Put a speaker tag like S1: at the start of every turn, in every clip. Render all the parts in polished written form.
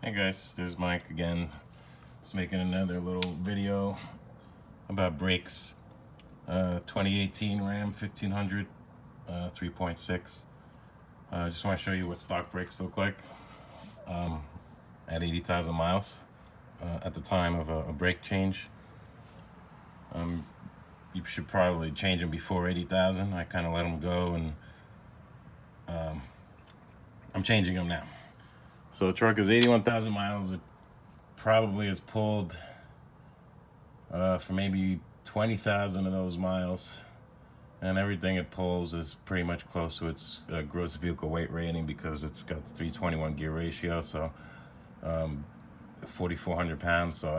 S1: Hey guys, there's Mike again. Just making another little video about brakes. 2018 Ram 1500 3.6. Just want to show you what stock brakes look like at 80,000 miles at the time of a brake change. You should probably change them before 80,000. I kind of let them go, and I'm changing them now. So the truck is 81,000 miles. It probably has pulled for maybe 20,000 of those miles, and everything it pulls is pretty much close to its gross vehicle weight rating because it's got the 321 gear ratio, so 4,400 pounds. So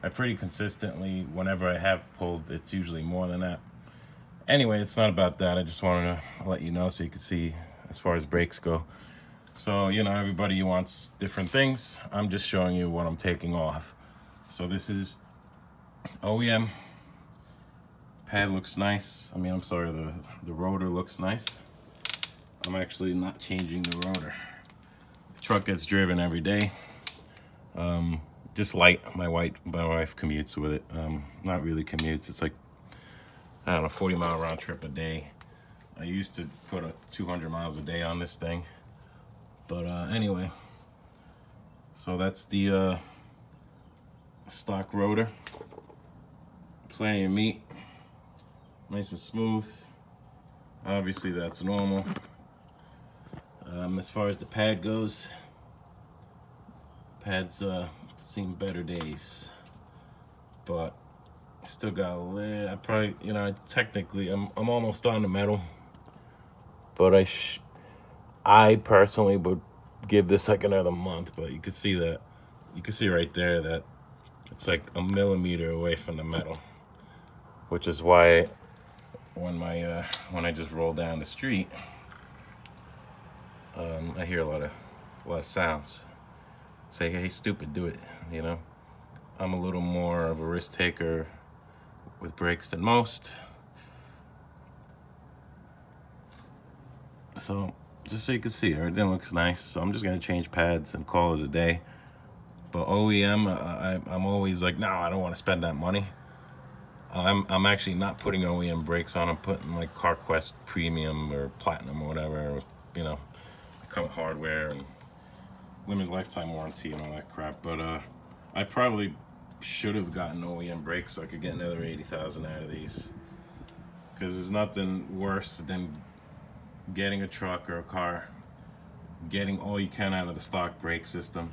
S1: I pretty consistently, whenever I have pulled, it's usually more than that. Anyway, it's not about that. I just wanted to let you know so you could see as far as brakes go. So, you know, everybody wants different things. I'm just showing you what I'm taking off. So this is OEM. Pad looks nice. I'm sorry, the rotor looks nice. I'm actually not changing the rotor. The truck gets driven every day. Just light. My wife commutes with it. Not really commutes. It's like, I don't know, 40-mile round trip a day. I used to put 200 miles a day on this thing. But anyway, so that's the stock rotor. Plenty of meat, nice and smooth. Obviously that's normal. As far as the pad goes, pads seen better days, but still got a little. I probably, technically I'm almost on the metal, but I personally would give this like another month. But you can see right there that it's like a millimeter away from the metal, which is why when I just roll down the street, I hear a lot of sounds. Say, hey, stupid, do it. I'm a little more of a risk taker with brakes than most. So just so you can see, everything looks nice. So I'm just gonna change pads and call it a day. But OEM, I'm always like, no, I don't want to spend that money. I'm actually not putting OEM brakes on. I'm putting like CarQuest Premium or Platinum or whatever. Come with hardware and limited lifetime warranty and all that crap. But I probably should have gotten OEM brakes so I could get another 80,000 out of these. Because there's nothing worse than getting a truck or a car, getting all you can out of the stock brake system,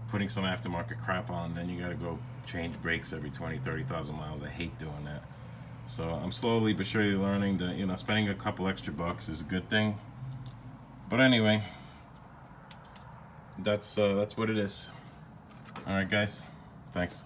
S1: putting some aftermarket crap on, then you gotta go change brakes every 20,000-30,000 miles. I hate doing that. So I'm slowly but surely learning that, spending a couple extra bucks is a good thing. But anyway, that's what it is. All right, guys. Thanks.